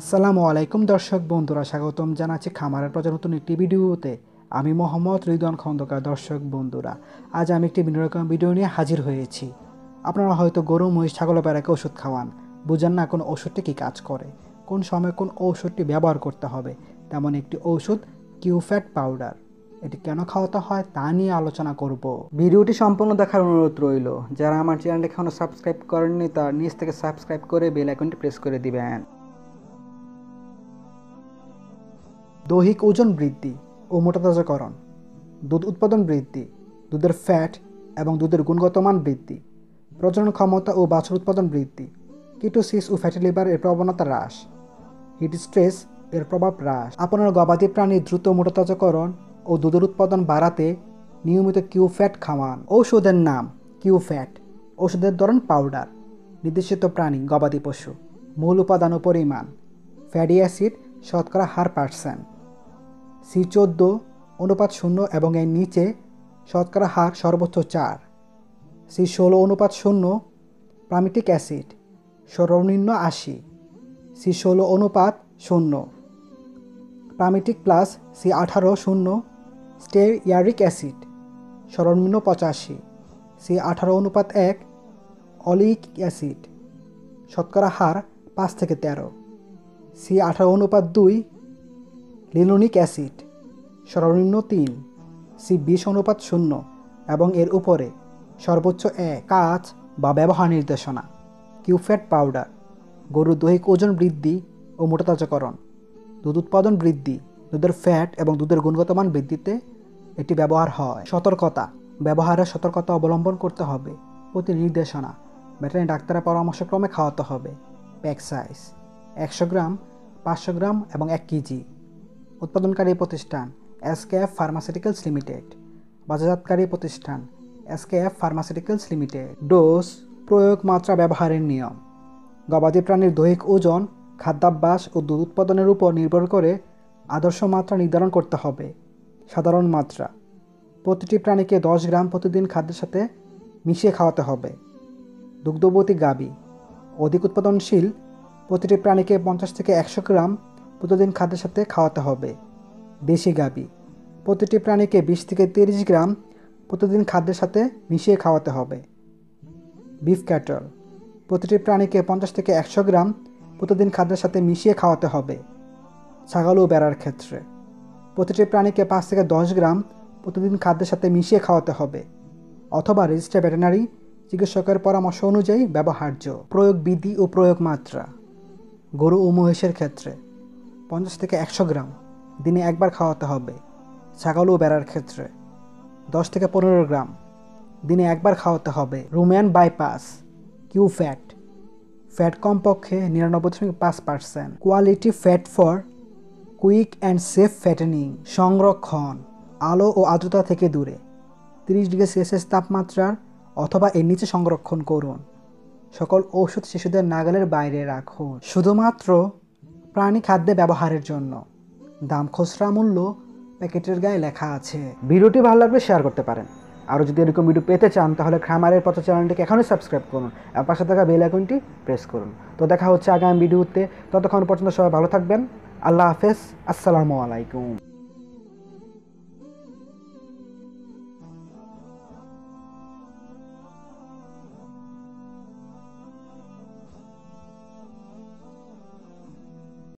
আসসালামু আলাইকুম দর্শক বন্ধুরা, স্বাগতম জানাচ্ছি খামারের প্রচার নতুন একটি ভিডিওতে। আমি মোহাম্মদ রিদওয়ান খন্দকার। দর্শক বন্ধুরা, আজ আমি একটি ভিন্ন রকম ভিডিও নিয়ে হাজির হয়েছি। আপনারা হয়তো গরু, মহিষ, ছাগল, বেড়াকে ওষুধ খাওয়ান, বুঝেন না কোন ওষুধটি কী কাজ করে, কোন সময় কোন ঔষধটি ব্যবহার করতে হবে। তেমন একটি ঔষধ কিউফ্যাট পাউডার। এটি কেন খাওয়াতে হয় তা নিয়ে আলোচনা করব। ভিডিওটি সম্পূর্ণ দেখার অনুরোধ রইল। যারা আমার চ্যানেলটি এখনও সাবস্ক্রাইব করেননি তার নিচ থেকে সাবস্ক্রাইব করে বেল আইকনটি প্রেস করে দিবেন। দৈহিক ওজন বৃদ্ধি ও মোটাতাজাকরণ, দুধ উৎপাদন বৃদ্ধি, দুধের ফ্যাট এবং দুধের গুণগত মান বৃদ্ধি, প্রজনন ক্ষমতা ও বাছুর উৎপাদন বৃদ্ধি, কিটোসিস ও ফ্যাটি লিভার এর প্রবণতা হ্রাস, হিট স্ট্রেস এর প্রভাব হ্রাস। আপনার গবাদি প্রাণীর দ্রুত মোটাতাজাকরণ ও দুধের উৎপাদন বাড়াতে নিয়মিত কিউফ্যাট খাওয়ান। ঔষধের নাম কিউফ্যাট। ওষুধের ধরন পাউডার। নির্দেশিত প্রাণী গবাদি পশু। মূল উপাদান ও পরিমাণ: ফ্যাটি অ্যাসিড শতকরা হার %, C14:0 এবং এর নিচে শতকরা হার সর্বোচ্চ 4, C16:0 প্রামিটিক অ্যাসিড সর্বনিম্ন 80, C16:0 প্রামিটিক প্লাস C18:0 স্টেয়ারিক অ্যাসিড সর্বনিম্ন 85, C18:1 অলিক অ্যাসিড শতকরা হার 5-13, C18:2 লিনোলিক অ্যাসিড সর্বনিম্ন 3, C20:0 এবং এর উপরে সর্বোচ্চ 1। কাজ বা ব্যবহার নির্দেশনা: কিউফ্যাট পাউডার গরুর দৈহিক ওজন বৃদ্ধি ও মোটাতাজাকরণ, দুধ উৎপাদন বৃদ্ধি, দুধের ফ্যাট এবং দুধের গুণগত মান বৃদ্ধিতে এটি ব্যবহার হয়। সতর্কতা: ব্যবহারের সতর্কতা অবলম্বন করতে হবে। প্রতি নির্দেশনা: ভেটেরিনারি ডাক্তারের পরামর্শক্রমে খাওয়াতে হবে। প্যাক সাইজ: 100 গ্রাম, 500 গ্রাম এবং 1 কেজি। উৎপাদনকারী প্রতিষ্ঠান: এসকেএফ ফার্মাসিউটিক্যালস লিমিটেড। বাজারজাতকারী প্রতিষ্ঠান: এসকেএফ ফার্মাসিউটিক্যালস লিমিটেড। ডোজ, প্রয়োগ, মাত্রা, ব্যবহারের নিয়ম: গবাদি প্রাণীর দৈহিক ওজন, খাদ্যাভ্যাস ও দুধ উৎপাদনের উপর নির্ভর করে আদর্শ মাত্রা নির্ধারণ করতে হবে। সাধারণ মাত্রা: প্রতিটি প্রাণীকে 10 গ্রাম প্রতিদিন খাদ্যের সাথে মিশিয়ে খাওয়াতে হবে। দুগ্ধবতী গাভী অধিক উৎপাদনশীল প্রতিটি প্রাণীকে 50 থেকে 100 গ্রাম প্রতিদিন খাদ্যের সাথে খাওয়াতে হবে। দেশি গাভী প্রতিটি প্রাণীকে 20 থেকে 30 গ্রাম প্রতিদিন খাদ্যের সাথে মিশিয়ে খাওয়াতে হবে। বিফ ক্যাটল প্রতিটি প্রাণীকে 50 থেকে 100 গ্রাম প্রতিদিন খাদ্যের সাথে মিশিয়ে খাওয়াতে হবে। ছাগল ও ভেড়ার ক্ষেত্রে প্রতিটি প্রাণীকে 5 থেকে 10 গ্রাম প্রতিদিন খাদ্যের সাথে মিশিয়ে খাওয়াতে হবে অথবা রেজিস্টার্ড ভেটেরিনারি চিকিৎসকের পরামর্শ অনুযায়ী ব্যবহার্য। প্রয়োগ বিধি ও প্রয়োগ মাত্রা: গরু ও মহিষের ক্ষেত্রে 50 থেকে 100 গ্রাম দিনে একবার খাওয়াতে হবে। ছাগল ও ভেড়ার ক্ষেত্রে 10 থেকে 15 গ্রাম দিনে একবার খাওয়াতে হবে। রুমেন বাইপাস কিউফ্যাট ফ্যাট কমপক্ষে 99.5%। Quality fat for quick and safe fattening. সংরক্ষণ: আলো ও আর্দ্রতা থেকে দূরে 30 ডিগ্রি সেলসিয়াস তাপমাত্রার অথবা এর নিচে সংরক্ষণ করুন। সকল ঔষধ শিশুদের নাগালের বাইরে রাখুন। শুধুমাত্র প্রাণী খাদ্যে ব্যবহারের জন্য। দাম খুচরা মূল্য প্যাকেটের গায়ে লেখা আছে। ভিডিওটি ভালো লাগলে শেয়ার করতে পারেন। আরও যদি এরকম ভিডিও পেতে চান তাহলে খামারের প্রচার চ্যানেলটিকে এখনই সাবস্ক্রাইব করুন আর পাশে থাকা বেল আইকনটি প্রেস করুন। তো দেখা হচ্ছে আগামী ভিডিওতে। ততক্ষণ পর্যন্ত সবাই ভালো থাকবেন। আল্লাহ হাফেজ। আসসালামু আলাইকুম।